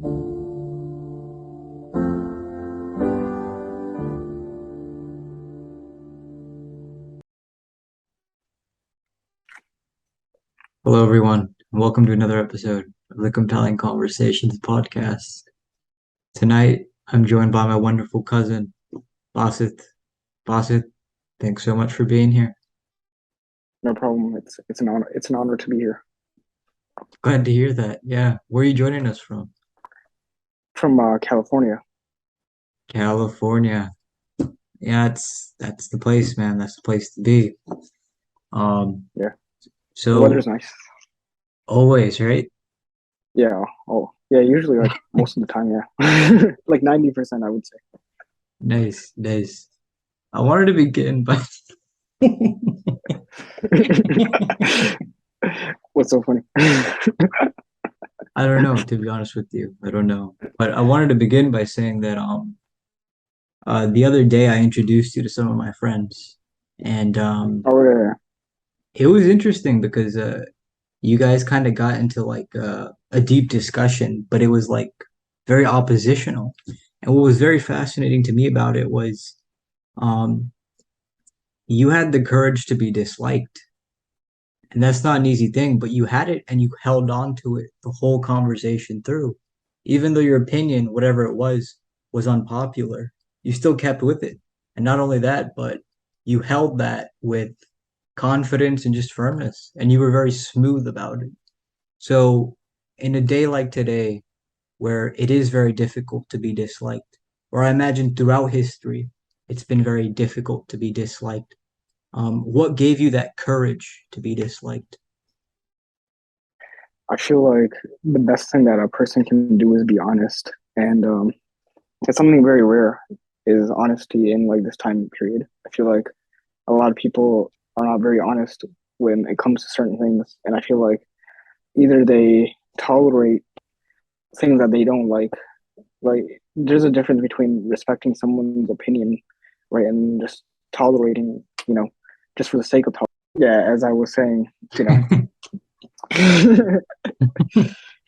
Hello, everyone, and welcome to another episode of the Compelling Conversations podcast. Tonight, I'm joined by my wonderful cousin, Basit. Basit, thanks so much for being here. No problem. It's an honor. It's an honor to be here. Glad to hear that. Yeah, where are you joining us from? From California. California. Yeah, that's the place, man. That's the place to be. Um, Yeah, the weather's so nice. always, right? Yeah. Oh, yeah. Usually, like most of the time, yeah. Like 90%, I would say. Nice, nice. I wanted to begin by What's so funny? I don't know, to be honest with you. I don't know. But I wanted to begin by saying that the other day I introduced you to some of my friends, and Oh yeah, it was interesting because you guys kind of got into like a deep discussion, but it was like very oppositional. And what was very fascinating to me about it was um, you had the courage to be disliked, and that's not an easy thing, but you had it and you held on to it the whole conversation through. Even though your opinion, whatever it was unpopular, you still kept with it. And not only that, but you held that with confidence and just firmness, and you were very smooth about it. So, in a day like today, where it is very difficult to be disliked, or I imagine throughout history, it's been very difficult to be disliked. What gave you that courage to be disliked? I feel like the best thing that a person can do is be honest, and it's something very rare. Is honesty in like this time period. I feel like a lot of people are not very honest when it comes to certain things, and I feel like either they tolerate things that they don't like there's a difference between respecting someone's opinion, right, and just tolerating, just for the sake of yeah, as I was saying, you know,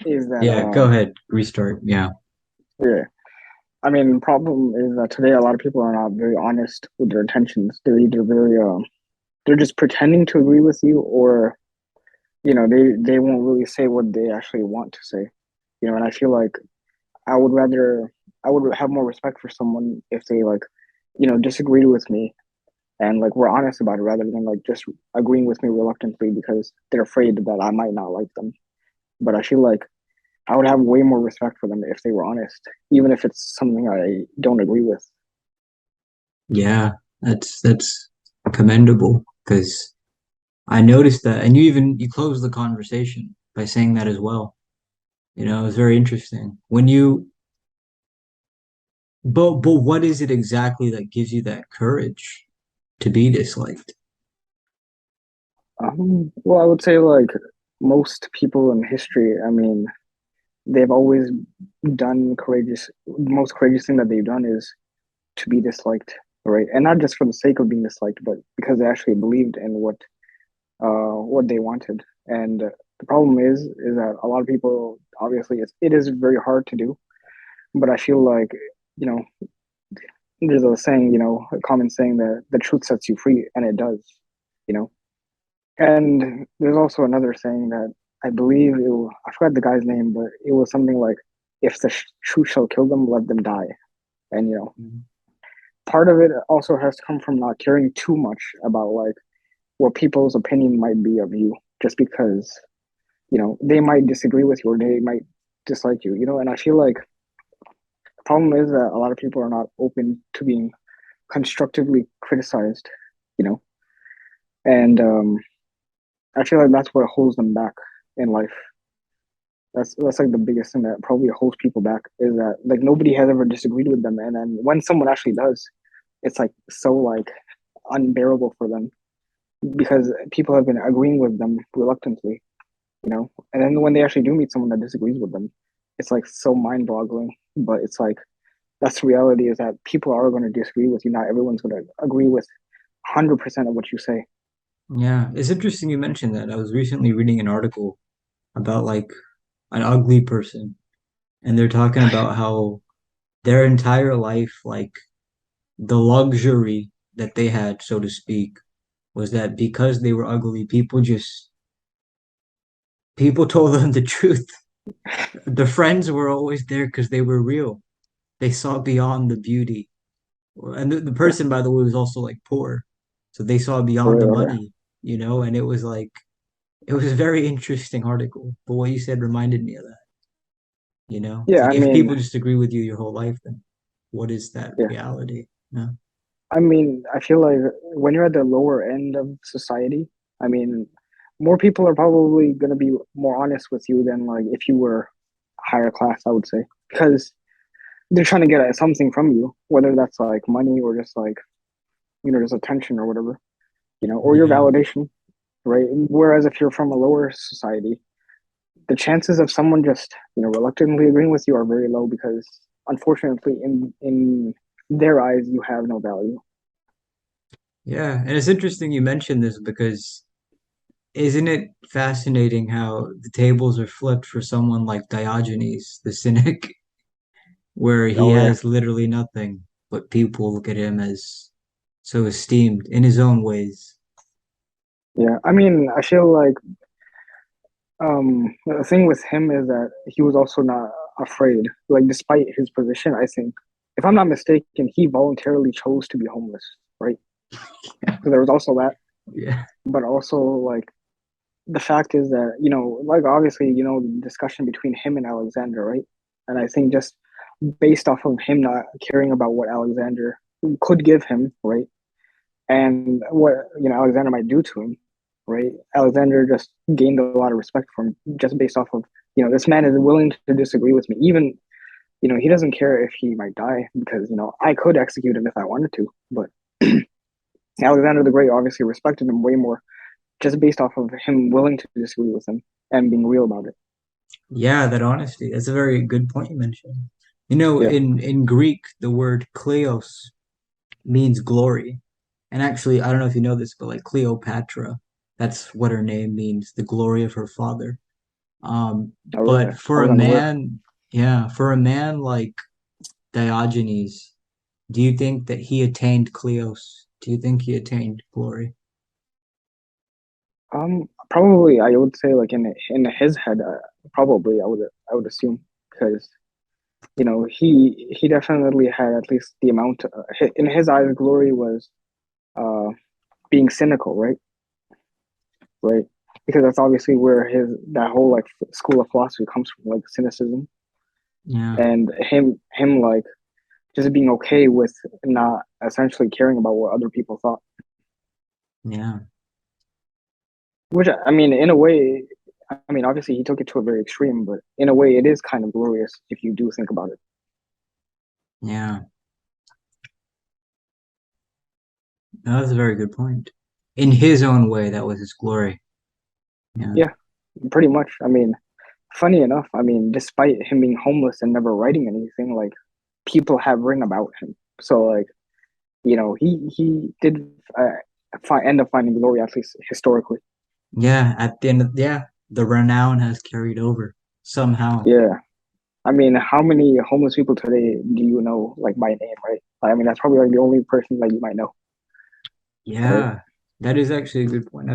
is that Yeah, go ahead, restart. Yeah. yeah. I mean, the problem is that today a lot of people are not very honest with their intentions. They're either very they're just pretending to agree with you, or they won't really say what they actually want to say. And I feel like I would rather I would have more respect for someone if they like, disagreed with me and like were honest about it rather than like just agreeing with me reluctantly because they're afraid that I might not like them. But I feel like I would have way more respect for them if they were honest, even if it's something I don't agree with. Yeah, that's commendable because I noticed that, and you closed the conversation by saying that as well. It was very interesting. But what is it exactly that gives you that courage to be disliked? Well, I would say like most people in history, I mean, they've always done courageous. The most courageous thing that they've done is to be disliked, right? And not just for the sake of being disliked, but because they actually believed in what they wanted. And the problem is that a lot of people, obviously, it is very hard to do. But I feel like, you know, there's a saying, a common saying that the truth sets you free, and it does, you know. And there's also another saying that I believe I forgot the guy's name, but it was something like, "If the truth shall kill them, let them die." And Mhm. part of it also has to come from not caring too much about like what people's opinion might be of you, just because they might disagree with you or they might dislike you. And I feel like the problem is that a lot of people are not open to being constructively criticized. You know, and I feel like that's what holds them back in life. That's like the biggest thing that probably holds people back is that like nobody has ever disagreed with them, and then when someone actually does, it's like so like unbearable for them because people have been agreeing with them reluctantly. And then when they actually do meet someone that disagrees with them, it's like so mind-boggling. But it's like that's the reality is that people are going to disagree with you. Not everyone's going to agree with 100% of what you say. Yeah, it's interesting you mentioned that. I was recently reading an article about like an ugly person, and they're talking about how their entire life, like the luxury that they had, so to speak, was that because they were ugly, people told them the truth. The friends were always there because they were real. They saw beyond the beauty. And the Yeah. person, by the way, was also like poor. So they saw Right. beyond the Okay. money, and it was like, it was a very interesting article. But what you said reminded me of that. It's Yeah. like I if mean, people just agree with you your whole life, then what is that yeah. reality? No. I mean, I feel like when you're at the lower end of society, I mean, more people are probably gonna be more honest with you than like if you were higher class, I would say, because they're trying to get at something from you, whether that's like money or just like just attention or whatever, or your Yeah. validation, right? Whereas if you're from a lower society, the chances of someone just reluctantly agreeing with you are very low because unfortunately, in their eyes, you have no value. Yeah. And it's interesting you mentioned this because isn't it fascinating how the tables are flipped for someone like Diogenes, the cynic, where he Oh yeah, has literally nothing, but people look at him as so esteemed in his own ways. yeah. I mean, I feel like the thing with him is that he was also not afraid. Like despite his position, I think, if I'm not mistaken, he voluntarily chose to be homeless, right? So there was also that, Yeah. but also like the fact is that like obviously the discussion between him and Alexander, right? And I think just based off of him not caring about what Alexander could give him, right? And what Alexander might do to him, right? Alexander just gained a lot of respect from him just based off of this man is willing to disagree with me, even he doesn't care if he might die because I could execute him if I wanted to, but Alexander the Great obviously respected him way more just based off of him willing to disagree with him and being real about it. Yeah, that honesty. That's a very good point you mentioned. Yeah. In Greek, the word kleos means glory. And actually, I don't know if you know this, but like Cleopatra, that's what her name means, the glory of her father. Um, Oh, really? but I for a wasn't aware. man, yeah, for a man like Diogenes, do you think that he attained Kleos? Do you think he attained glory? Probably I would say like in his head, probably I would assume because he definitely had at least the amount in his eyes. Glory was uh being cynical, right? Right, because that's obviously where his that whole like school of philosophy comes from, like cynicism, Yeah, and him like just being okay with not essentially caring about what other people thought. yeah, Which I mean, in a way, I mean, obviously he took it to a very extreme, but in a way, it is kind of glorious if you do think about it. yeah. No, that's a very good point. In his own way, that was his glory. Yeah, Yeah, pretty much. I mean, funny enough, I mean, despite him being homeless and never writing anything, like people have written about him. So like, he did end up finding glory, at least historically. yeah. At the end of, yeah, the renown has carried over somehow. Yeah. I mean, how many homeless people today do you know, like by name, right? I mean, that's probably like the only person that you might know, right? Yeah, that is actually a good point. I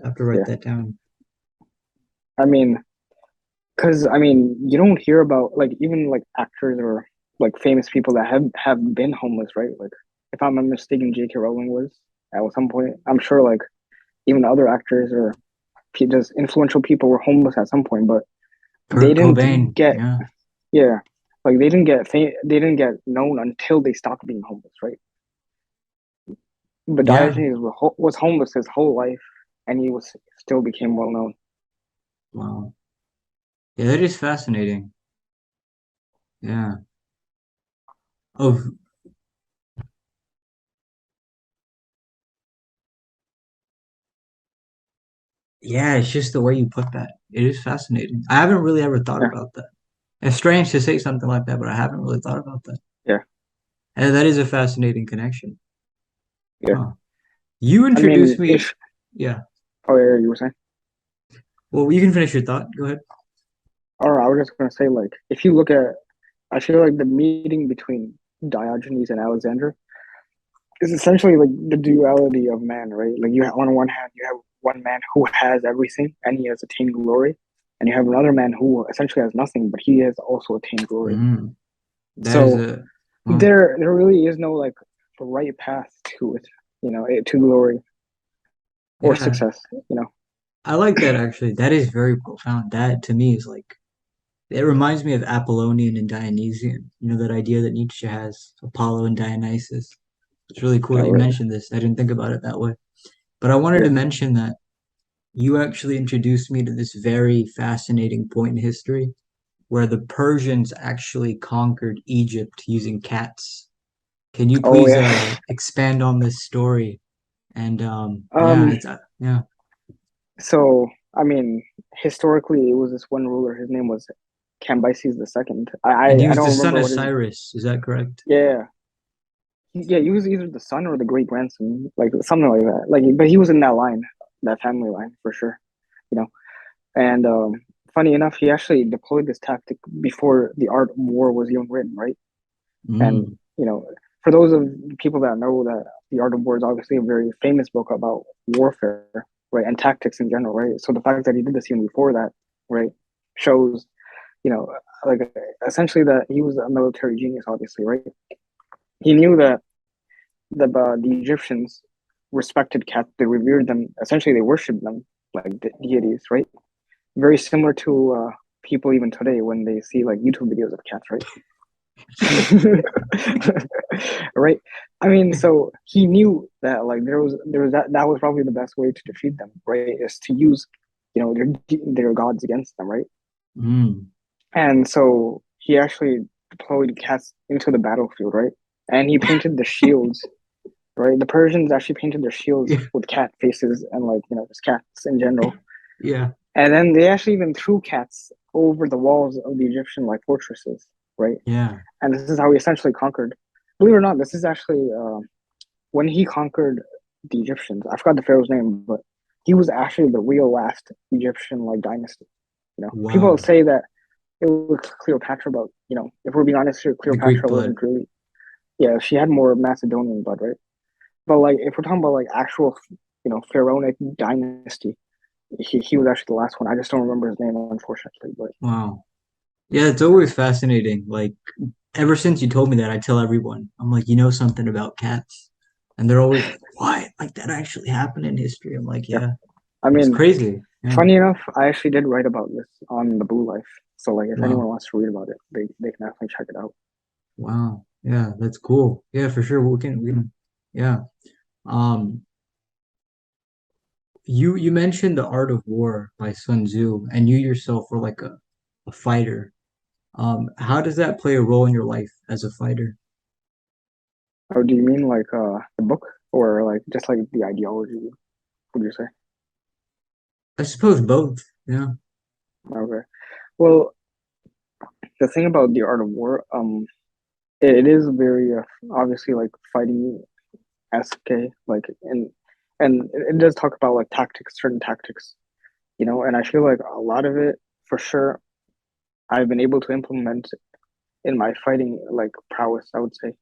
have to write Yeah. that down. I mean, because I mean, you don't hear about like even like actors or like famous people that have been homeless, right? Like, if I'm not mistaken, J.K. Rowling was at some point. I'm sure like even other actors or just influential people were homeless at some point, but they Kurt didn't Cobain. get Yeah, yeah, like they didn't get known until they stopped being homeless, right? But yeah. Diogenes was homeless his whole life, and he was still became well known. Wow. Yeah, that is fascinating. Yeah. Of Yeah, it's just the way you put that. It is fascinating. I haven't really ever thought Yeah, about that. It's strange to say something like that, but I haven't really thought about that. yeah, And that is a fascinating connection. yeah. Huh. You I introduced mean, me. if Yeah. oh yeah, you were saying, Well, you can finish your thought. Go ahead. or I was just gonna say, like, if you look at, I feel like the meeting between Diogenes and Alexander is essentially like the duality of man, right? Like you have, on one hand, you have one man who has everything and he has attained glory, and you have another man who essentially has nothing, but he has also attained glory. Mm, that is So a well, there really is no like right path to it, to glory or yeah. success, you know. I like that actually. That is very profound. That to me is like it reminds me of Apollonian and Dionysian. You know that idea that Nietzsche has, Apollo and Dionysus. It's really cool Oh, that you really? mentioned this. I didn't think about it that way. But I wanted to Yeah. mention that you actually introduced me to this very fascinating point in history where the Persians actually conquered Egypt using cats. Can you Oh, please yeah. expand on this story? And yeah, Um, it's yeah. so I mean, historically, it was this one ruler. His name was Cambyses the second. And he I was the don't son remember of what his. Cyrus. Is that correct? Yeah, yeah. He was either the son or the great grandson, like something like that. Like, but he was in that line, that family line for sure. You know, and funny enough, he actually deployed this tactic before the art of war was even written, right? And Mm, for those of people that know that the art of war is obviously a very famous book about warfare, right, and tactics in general, right? So the fact that he did this even before that, right, shows, you know, like essentially that he was a military genius, obviously, right? He knew that the Egyptians respected cats, they revered them, essentially they worshipped them like deities, right? Very similar to people even today when they see like YouTube videos of cats, right? Right. I mean, so he knew that like there was that was probably the best way to defeat them, right? Is to use, their gods against them, right? mm, And so he actually deployed cats into the battlefield, right? And he painted the shields, right? The Persians actually painted their shields yeah, with cat faces and like, just cats in general. yeah, And then they actually even threw cats over the walls of the Egyptian like fortresses, right? yeah. And this is how he essentially conquered. Believe it or not, this is actually when he conquered the Egyptians. I forgot the pharaoh's name, but he was actually the real last Egyptian like dynasty. People Wow. say that it was Cleopatra, but if we're being honest here, The Greek Cleopatra blood. wasn't really. Yeah, she had more Macedonian blood, right? But like, if we're talking about like actual, pharaonic dynasty, he was actually the last one. I just don't remember his name, unfortunately. But Wow. Yeah, it's always fascinating. Like ever since you told me that, I tell everyone, I'm like, you know something about cats? And they're always like, what? Like that actually happened in history. I'm like, yeah, yeah, I it's mean, crazy. Yeah. funny enough, I actually did write about this on the Blue Life. So like, if anyone Wow. wants to read about it, they can definitely check it out. Wow. Yeah, that's cool. Yeah, for sure. We can yeah. Um, you mentioned The Art of War by Sun Tzu, and you yourself were like a fighter. How does that play a role in your life as a fighter? Or do you mean like the book, or like just like the ideology? Would you say? I suppose both. Yeah. Okay. Well, the thing about the Art of War, it is very obviously like fighting SK, like and it does talk about like tactics, certain tactics, and I feel like a lot of it for sure I've been able to implement in my fighting like prowess, I would say.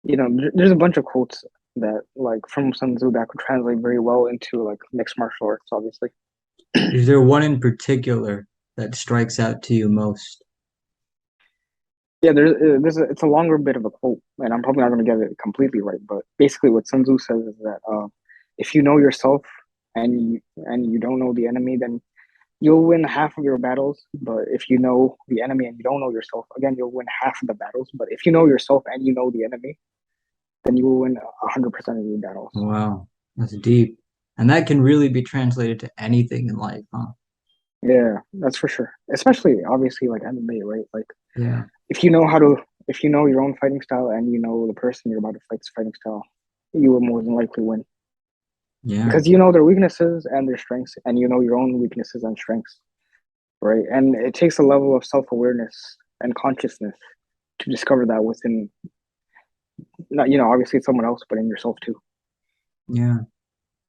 There's a bunch of quotes that like from Sun Tzu that could translate very well into like mixed martial arts, obviously. Is there one in particular that strikes out to you most? Yeah, it's a longer bit of a quote, and I'm probably not going to get it completely right, but basically what Sun Tzu says is that if you know yourself and you don't know the enemy, then you'll win half of your battles. But if you know the enemy and you don't know yourself, again, you'll win half of the battles. But if you know yourself and you know the enemy, then you will win 100% of your battles. Wow, that's deep. And that can really be translated to anything in life, huh? Yeah, that's for sure. Especially obviously like MMA, right? Like Yeah. if you know how to, if you know your own fighting style and you know the person you're about to fight's fighting style, you will more than likely win Yeah. because you know their weaknesses and their strengths, and you know your own weaknesses and strengths, right? And it takes a level of self awareness and consciousness to discover that within, not obviously someone else, but in yourself too. Yeah.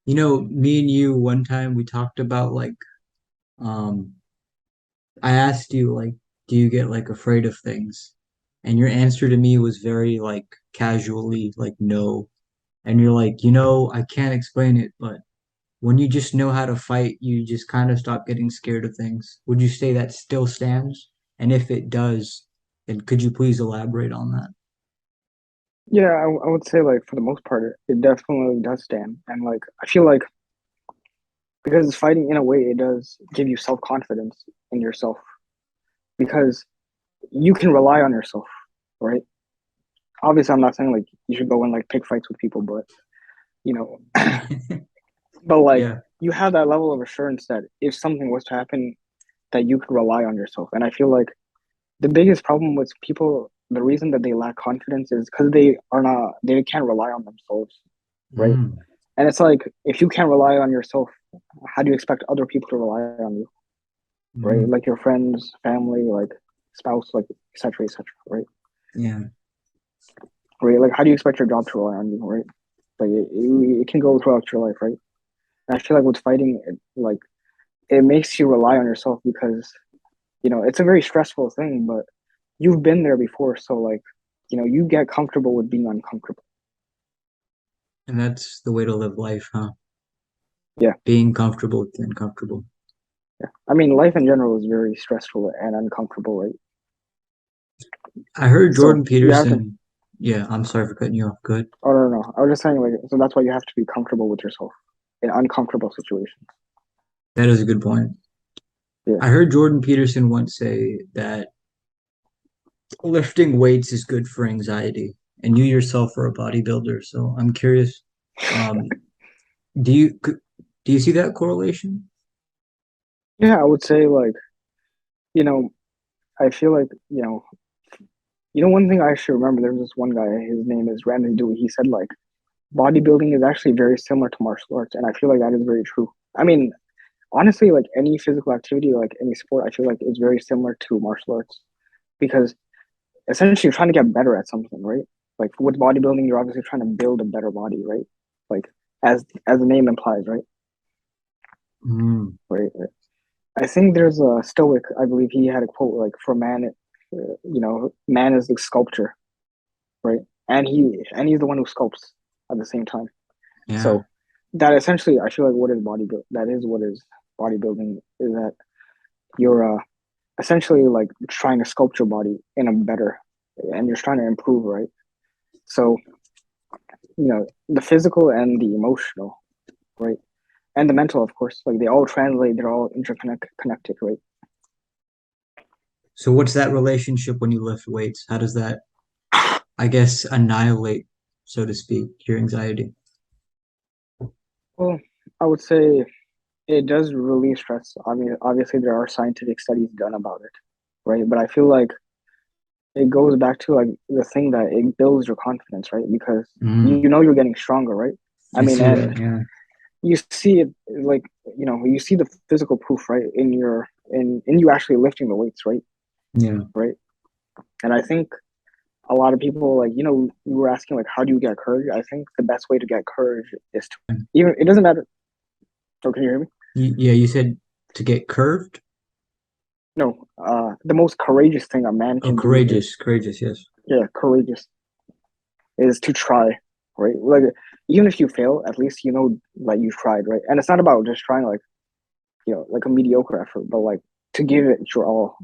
Me and you one time we talked about like um I asked you like, do you get like afraid of things? And your answer to me was very like casually like no. And you're like, I can't explain it, but when you just know how to fight, you just kind of stop getting scared of things. Would you say that still stands? And if it does, then could you please elaborate on that? Yeah, I would say like for the most part, it definitely does stand. And like I feel like because fighting in a way it does give you self-confidence in yourself because you can rely on yourself, right? Obviously, I'm not saying like you should go and like pick fights with people, but you know, but like Yeah. you have that level of assurance that if something was to happen, that you could rely on yourself. And I feel like the biggest problem with people, the reason that they lack confidence is because they can't rely on themselves, right? Mm, And it's like if you can't rely on yourself, how do you expect other people to rely on you, right? mm, Like your friends, family, like spouse, like et cetera, right? yeah. Right? Like how do you expect your job to rely on you, right? Like it can go throughout your life, right? And I feel like with fighting, like it makes you rely on yourself because it's a very stressful thing, but you've been there before, so like you get comfortable with being uncomfortable. And that's the way to live life, huh? Yeah, Being comfortable with the uncomfortable. yeah. I mean, life in general is very stressful and uncomfortable, right? I heard So Jordan you have to. Peterson. Yeah, I'm sorry for cutting you off. Good. Oh no, no, no. I was just saying, like, so that's why you have to be comfortable with yourself in uncomfortable situations. That is a good point. Yeah. I heard Jordan Peterson once say that lifting weights is good for anxiety, and you yourself are a bodybuilder, so I'm curious. Um, do you do you see that correlation? Yeah, I would say like, you know, I feel like, one thing I should remember, there's this one guy, his name is Randy Dewey. He said like bodybuilding is actually very similar to martial arts, and I feel like that is very true. I mean, honestly, like any physical activity, like any sport, I feel like it's very similar to martial arts because essentially you're trying to get better at something, right? Like with bodybuilding, you're obviously trying to build a better body, right? Like as the name implies, right? Mm, Right. I think there's a Stoic. I believe he had a quote like, "For man, man is the sculptor, right? And he's the one who sculpts at the same time." yeah. So that essentially, I feel like what is bodybuilding? That is what is bodybuilding is that you're essentially like trying to sculpt your body in a better, and you're trying to improve, right? So the physical and the emotional, right, and the mental, of course, like they all translate. They're all interconnected, right? So what's that relationship when you lift weights? How does that, I guess, annihilate, so to speak, your anxiety? Well, I would say it does relieve stress. I mean, obviously there are scientific studies done about it, right? But I feel like it goes back to like the thing that it builds your confidence, right? Because you Mm, know you're getting stronger, right? I I mean, see and that. Yeah. you see it like you see the physical proof, right? In you actually lifting the weights, right? Yeah. Right. And I think a lot of people like you were asking like how do you get courage? I think the best way to get courage is to even it doesn't matter. Oh, can you hear me? Yeah, you said to get curved? No, the most courageous thing a man Oh, can do is courageous, courageous, yes. yeah, courageous is to try, right? Like even if you fail, at least you know like you tried, right? And it's not about just trying like like a mediocre effort, but like to give it your all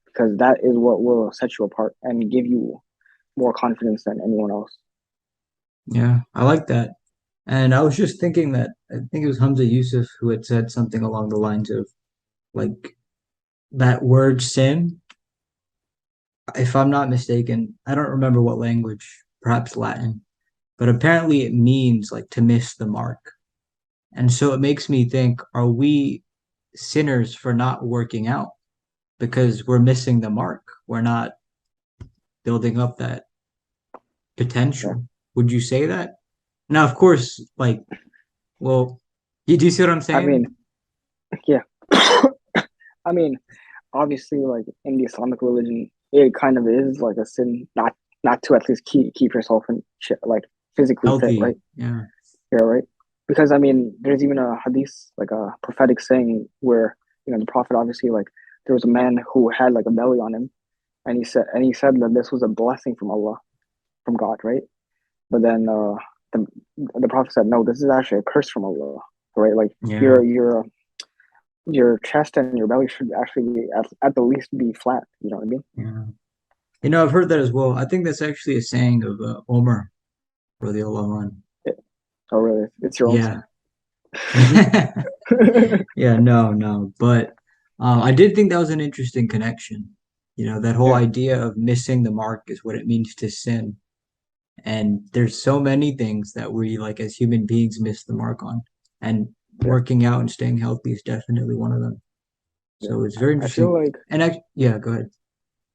because that is what will set you apart and give you more confidence than anyone else. Yeah, I like that. And I was just thinking that I think it was Hamza Yusuf who had said something along the lines of like that word sin, if I'm not mistaken, I don't remember what language, perhaps Latin, but apparently it means like to miss the mark. And so it makes me think, are we sinners for not working out because we're missing the mark? We're not building up that Yeah, potential. Would you say that? Now, of course, like, well, you do you see what I'm I mean, saying? yeah, I mean, obviously, like in the Islamic religion, it kind of is like a sin not to at least keep yourself in like physically fit, right? Healthy. Yeah. Yeah, right. Because I mean, there's even a hadith, like a prophetic saying, where the Prophet obviously like there was a man who had like a belly on him, and he said that this was a blessing from Allah, from God, right? But then the the Prophet said, no, this is actually a curse from Allah, right? Like Yeah. your chest and your belly should actually be at the least be flat. You know what I mean? Yeah. I've heard that as well. I think that's actually a saying of Omer, radiallahu anhu. It, oh, really? It's your own Yeah. saying. Yeah, no, no. But I did think that was an interesting connection. That whole Yeah, idea of missing the mark is what it means to sin. And there's so many things that we, like, as human beings, miss the mark on. And yeah, working out and staying healthy is definitely one of them. yeah. So it's very I feel interesting. like, And yeah, go ahead.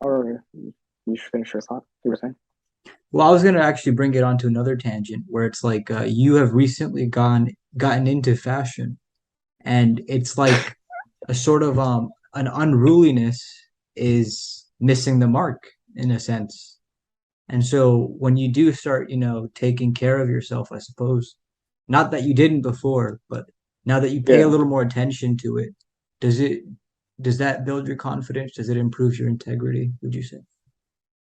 or you should finish your thought. You were saying? Well, I was gonna actually bring it on to another tangent where it's like you have recently gotten into fashion, and it's like a sort of an unruliness is missing the mark in a sense. And so when you do start, taking care of yourself, I suppose, not that you didn't before, but now that you pay a Yeah. little more attention to it, does it does that build your confidence? Does it improve your integrity, would you say?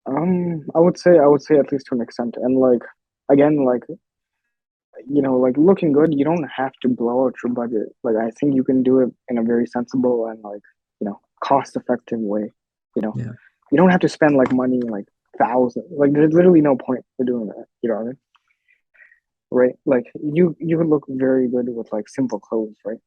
I would say at least to an extent, and like again, like like looking good, you don't have to blow out your budget. Like I think you can do it in a very sensible and like cost effective way. You know, Yeah. you don't have to spend like money like thousands. Like there's literally no point to doing that. You know what I mean? Right? Like you could look very good with like simple clothes, right?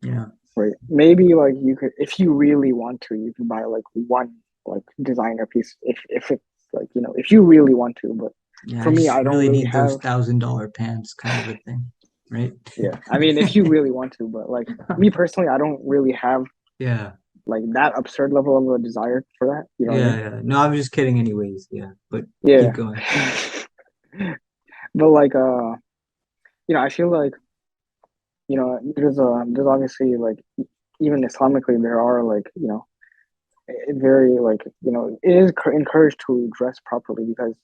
Yeah. Right? Maybe like you could, if you really want to, you could buy like one like designer piece if it's like if you really want to. But Yeah, for I me, just I don't really really need those have. $1,000 pants kind of a thing, right? Yeah, I mean, if you really want to, but like me personally, I don't really have Yeah. like that absurd level of a desire for that. You know what I Yeah, mean? yeah. No, I'm just kidding anyways. Yeah, but keep Yeah. going. But like I feel like there's obviously like even Islamically there are like very like it is encouraged to dress properly because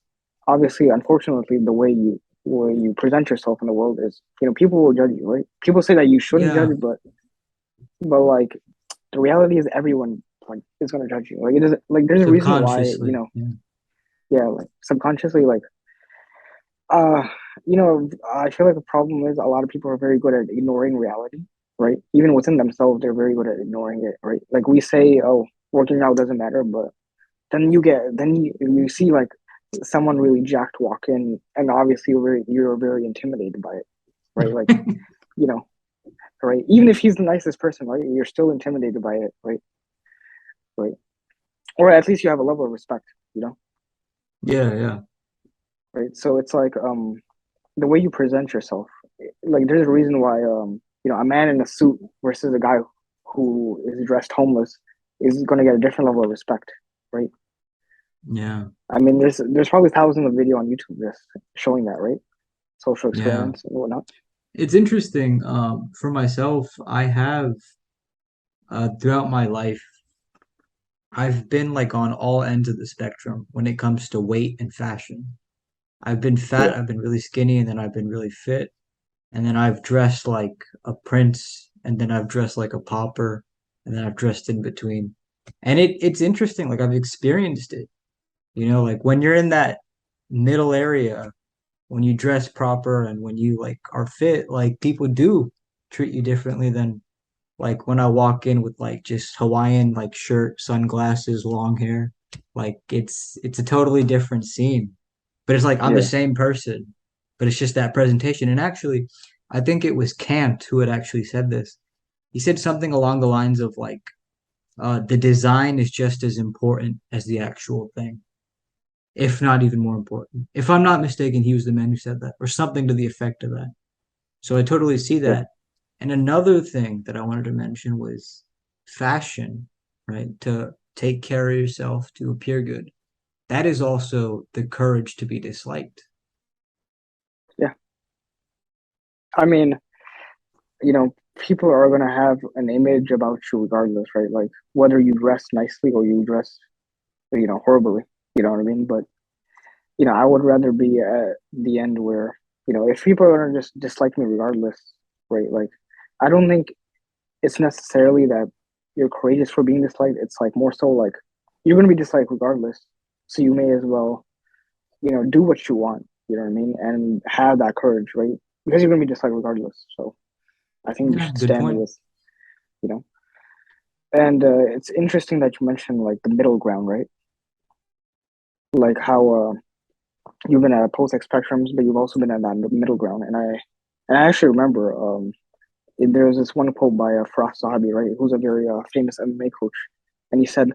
obviously unfortunately the way you present yourself in the world is people will judge you, right? People say that you shouldn't judge, Yeah, but like the reality is everyone like is gonna judge you. Like it doesn't like there's a reason why subconsciously. Yeah. yeah, like subconsciously like uh I feel like the problem is a lot of people are very good at ignoring reality, right? Even within themselves, they're very good at ignoring it, right? Like we say, oh, working out doesn't matter, but then you see like someone really jacked walk in, and obviously you're very intimidated by it, right? Like you know, right? Even if he's the nicest person, right? You're still intimidated by it, right? Right? Or at least you have a level of respect, Yeah, yeah. right? So it's like the way you present yourself, like there's a reason why a man in a suit versus a guy who is dressed homeless is going to get a different level of respect, right? Yeah. I mean, there's probably thousands of video on YouTube just showing that, right? Social Yeah. experiments and whatnot. It's interesting. For myself, I have throughout my life, I've been like on all ends of the spectrum when it comes to weight and fashion. I've been fat, Yeah, I've been really skinny, and then I've been really fit. And then I've dressed like a prince, and then I've dressed like a pauper, and then I've dressed in between. And it's interesting, like I've experienced it. Like when you're in that middle area, when you dress proper and when you like are fit, like people do treat you differently than like when I walk in with like just Hawaiian like shirt, sunglasses, long hair. Like it's a totally different scene. But it's like I'm the yeah, same person, but it's just that presentation. And actually, I think it was Kant who had actually said this. He said something along the lines of like the design is just as important as the actual thing, if not even more important. If I'm not mistaken, he was the man who said that, or something to the effect of that. So I totally see yeah, that. And another thing that I wanted to mention was fashion, right? To take care of yourself, to appear good. That is also the courage to be disliked. yeah. I mean, people are gonna have an image about you regardless, right? Like whether you dress nicely or you dress, horribly. You know what I mean? But I would rather be at the end where if people are gonna just dislike me regardless, right? Like I don't think it's necessarily that. you're courageous for being disliked. It's like more so like you're gonna be disliked regardless. So you may as well, do what you want. You know what I mean? And have that courage, right? Because you're gonna be disliked regardless. So I think you Yeah, should good stand point. with, you know. And it's interesting that you mentioned like the middle ground, right? Like how you've been at post spectrums, but you've also been at that middle ground. And I actually remember there was this one quote by Faraz Sahabi, right, who's a very famous MMA coach, and he said,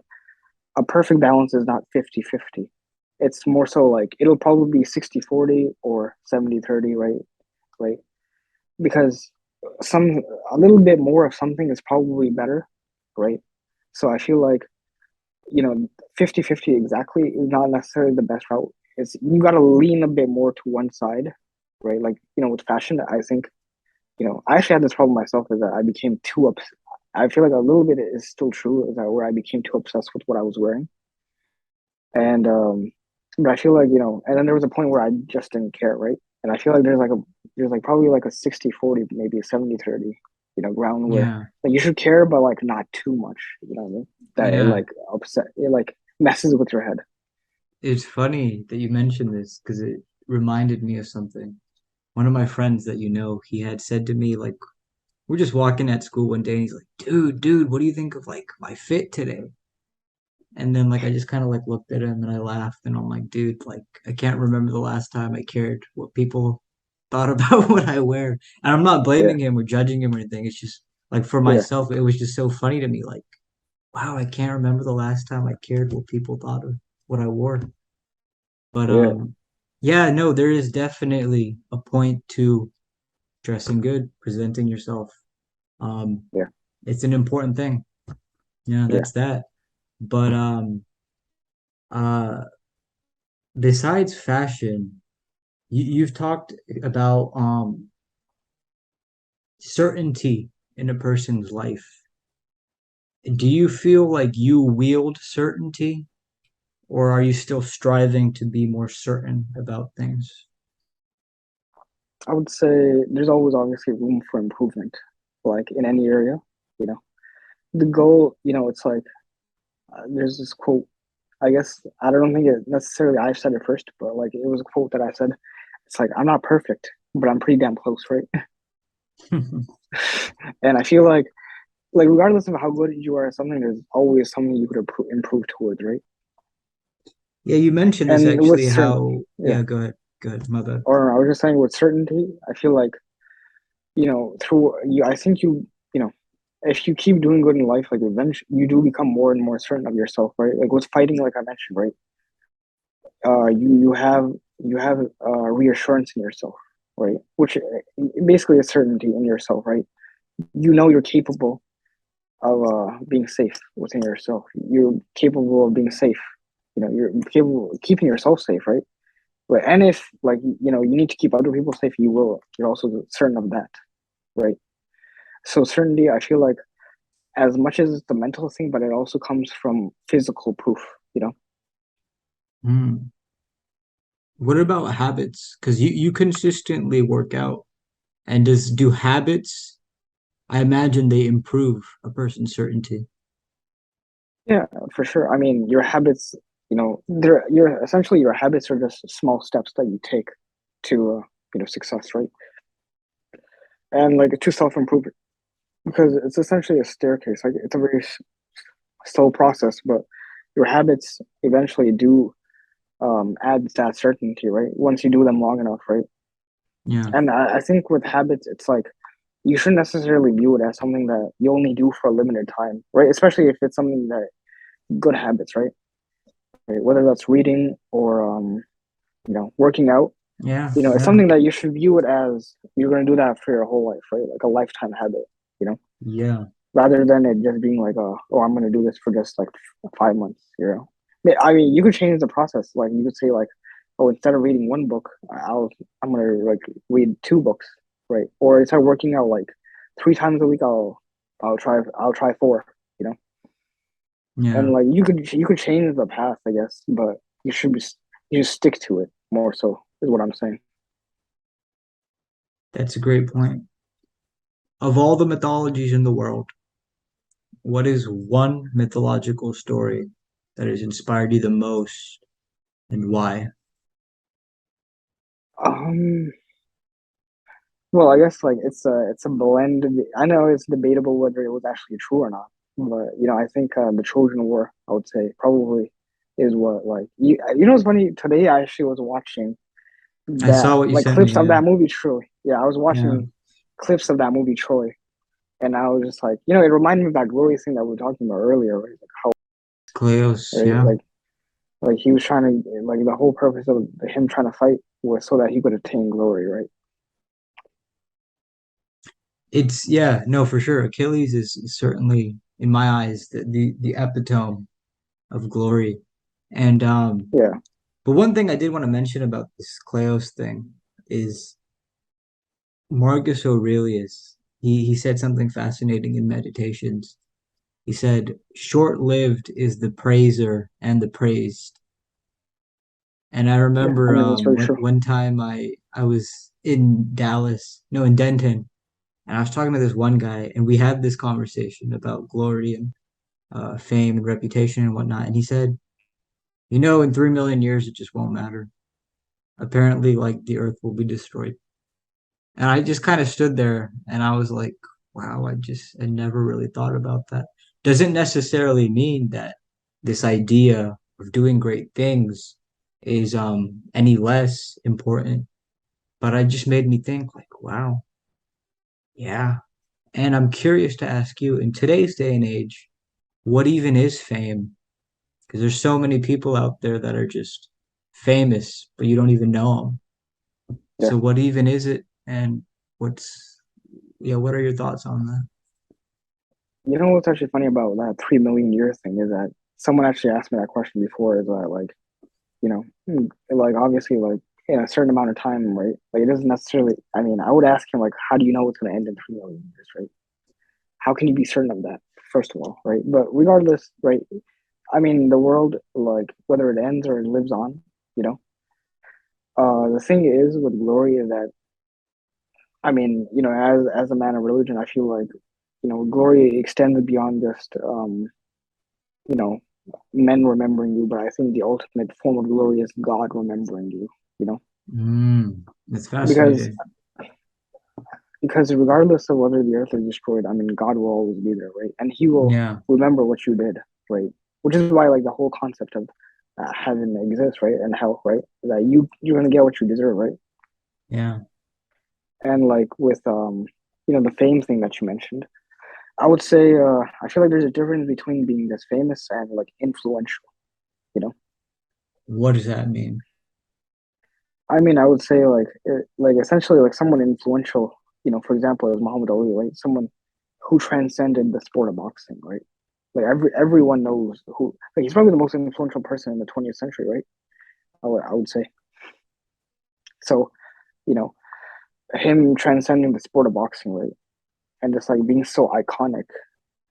"A perfect balance is not 50-50. It's more so like it'll probably be 60-40 or 70-30, right? Right? Because some a little bit more of something is probably better, right? So I feel like 50-50 exactly is not necessarily the best route. It's you got to lean a bit more to one side, right? Like with fashion, I think I actually had this problem myself is that I became too I feel like a little bit is still true is that where I became too obsessed with what I was wearing, and but I feel like and then there was a point where I just didn't care, right? And I feel like there's like probably like a 60-40, maybe a 70-30, ground where Yeah, like you should care, but like not too much, you know what I mean? That it yeah. like it like messes with your head. It's funny that you mentioned this because it reminded me of something. One of my friends that he had said to me, like, we're just walking at school one day, and he's like, dude, what do you think of like my fit today? And then like I just kind of like looked at him and I laughed and I'm like, dude, like I can't remember the last time I cared what people thought about what I wear. And I'm not Yeah, blaming him or judging him or anything. It's just like for yeah, myself, it was just so funny to me. Like, wow, I can't remember the last time I cared what people thought of what I wore. But yeah, yeah, no, there is definitely a point to dressing good, presenting yourself. Um, yeah, it's an important thing. Yeah, yeah. that's that. But uh besides fashion, you've talked about certainty in a person's life. Do you feel like you wield certainty, or are you still striving to be more certain about things? I would say there's always obviously room for improvement, like in any area. You know, the goal, it's like there's this quote. I guess I don't think it necessarily I said it first, but like it was a quote that I said. It's like I'm not perfect, but I'm pretty damn close, right? And I feel like regardless of how good you are at something, there's always something you could improve towards, right? Yeah, you mentioned this And with actually certain, how, yeah, yeah, go ahead. Go ahead. My bad. or I was just saying with certainty, I feel like through you, I think if you keep doing good in life, like eventually you do become more and more certain of yourself, right? Like with fighting, like I mentioned, right? You have reassurance in yourself, right? Which basically is certainty in yourself, right? You know you're capable of being safe within yourself. You're capable of being safe. You're capable of keeping yourself safe, right? Right. And if like you need to keep other people safe, you will. You're also certain of that, right? So certainty, I feel like as much as it's the mental thing, but it also comes from physical proof, you know? Hmm. What about habits? Because you consistently work out, and do habits? I imagine they improve a person's certainty. Yeah, for sure. I mean, your habits, your habits are just small steps that you take to, success, right? And like to self improvement, because it's essentially a staircase. Like it's a very slow process, but your habits eventually do add that certainty, right? Once you do them long enough, right? Yeah. And I think with habits, it's like you shouldn't necessarily view it as something that you only do for a limited time, right? Especially if it's something that good habits, right? Right? Whether that's reading or working out, Yeah. it's Yeah. something that you should view it as you're going to do that for your whole life, right? Like a lifetime habit, you know, Yeah. rather than it just being like, oh, I'm going to do this for just like 5 months, you know. I mean, you could change the process. Like you could say like, oh, instead of reading one book, I'm going to like read two books, right? Or instead of working out like 3 times a week, I'll try four, you know. Yeah. And like you could change the path, I guess, but you just stick to it more so is what I'm saying. That's a great point. Of all the mythologies in the world, what is one mythological story that has inspired you the most and why? Um, well, I guess like it's a blend. I know it's debatable whether it was actually true or not, but I think the Trojan War, I would say, probably is what like you know. It's funny. Today I actually was watching I that saw what you like sent me, clips of yeah. that movie Troy. Yeah, I was Yeah. watching clips of that movie Troy, and I was just like, it reminded me of that glory thing that we were talking about earlier, right? Like how Cleos, right, yeah. like he was trying to like the whole purpose of him trying to fight was so that he could attain glory, right? It's yeah, no, for sure. Achilles is certainly, in my eyes, the epitome of glory. And Yeah, but one thing I did want to mention about this Cleos thing is Marcus Aurelius. He said something fascinating in Meditations. He said, "Short-lived is the praiser and the praised." And I yeah. I remember mean, that's very one true. one time I was in Dallas, no, in Denton, and I was talking to this one guy, and we had this conversation about glory and fame and reputation and whatnot. And he said, in 3 million years, it just won't matter. Apparently, like the earth will be destroyed. And I just kind of stood there and I was like, wow, I never really thought about that. Doesn't necessarily mean that this idea of doing great things is any less important, but I just made me think like, wow, yeah. And I'm curious to ask you, in today's day and age, what even is fame? Because there's so many people out there that are just famous, but you don't even know them. Yeah. So what even is it? And what's, yeah, what are your thoughts on that? You know what's actually funny about that 3 million year thing is that someone actually asked me that question before. Is that like like obviously like in a certain amount of time, right? Like it doesn't necessarily. I mean, I would ask him like, how do you know it's going to end in 3 million years, right? How can you be certain of that? First of all, right? But regardless, right? I mean, the world, like whether it ends or it lives on, you know. The thing is with glory is that I mean, as a man of religion, I feel like glory extends beyond just you know men remembering you, but I think the ultimate form of glory is God remembering you. You know, That's because fascinating. because regardless of whether the earth is destroyed, I mean, God will always be there, right? And He will Yeah, remember what you did, right? Which is why like the whole concept of heaven exists, right, and hell, right? That you're gonna get what you deserve, right? yeah. And like with the fame thing that you mentioned, I would say I feel like there's a difference between being this famous and like influential. You know, What does that mean? I mean, I would say like essentially like someone influential. For example, as Muhammad Ali, right? Someone who transcended the sport of boxing, right? Like everyone knows who. Like he's probably the most influential person in the 20th century, right? I would say. So, you know, him transcending the sport of boxing, right? And just like being so iconic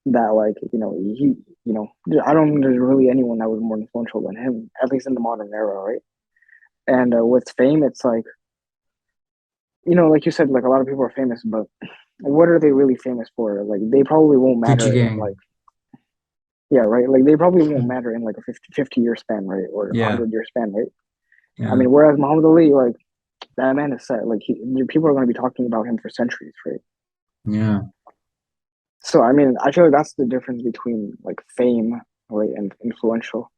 that like he I don't think there's really anyone that was more influential than him, at least in the modern era, right? And with fame, it's like like you said, like a lot of people are famous, but what are they really famous for? Like they probably won't Gucci matter in Gang. like yeah, right. Like they probably won't matter in like a 50 year span, right, or a Yeah, 100 year span, right? I yeah, mean, whereas Muhammad Ali, like that man is set. Like people are going to be talking about him for centuries, right? yeah. So I mean, I feel like that's the difference between like fame, right, and influential.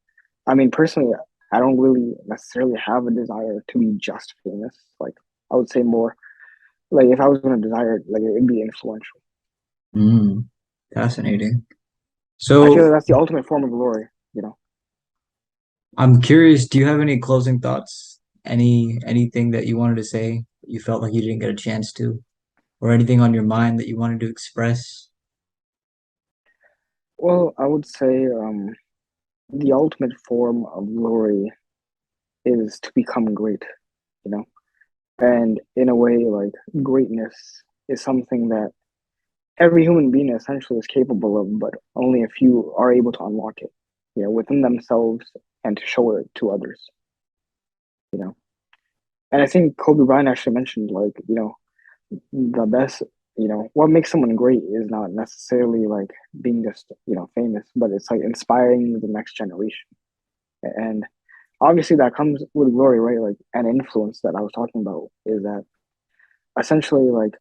I mean, personally, I don't really necessarily have a desire to be just famous. Like, I would say more like if I was going to desire it, like it'd be influential. Mm, fascinating. I feel like So that's the ultimate form of glory. You know. I'm curious, do you have any closing thoughts? Anything that you wanted to say that you felt like you didn't get a chance to, or anything on your mind that you wanted to express? Well, I would say the ultimate form of glory is to become great. You know, and in a way, like greatness is something that every human being essentially is capable of, but only a few are able to unlock it. Within themselves and to show it to others. You know. And I think Kobe Bryant actually mentioned like, the best. what makes someone great is not necessarily like being just, famous, but it's like inspiring the next generation. And obviously that comes with glory, right? Like an influence that I was talking about is that essentially like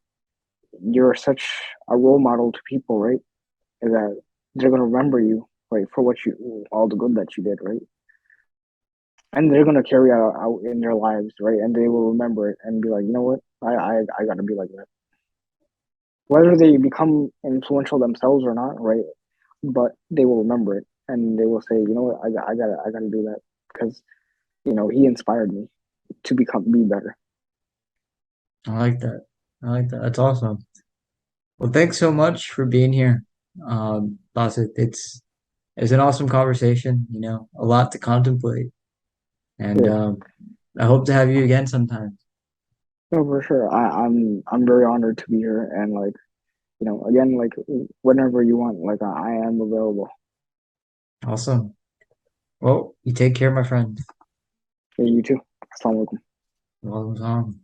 you're such a role model to people, right? Is that they're gonna remember you, right, for all the good that you did, right? And they're gonna carry out in their lives, right? And they will remember it and be like, you know what, I gotta be like that. Whether they become influential themselves or not, right? But they will remember it and they will say, you know what, I gotta do that because he inspired me to be better. I like that. I like that. That's awesome. Well, thanks so much for being here, Basit. It's an awesome conversation, a lot to contemplate. And Yeah, I hope to have you again sometime. no, for sure. I'm very honored to be here and like again like whenever you want, like I am available. Awesome. Well, you take care, my friend. Yeah, you too. Assalamu alaikum. Welcome.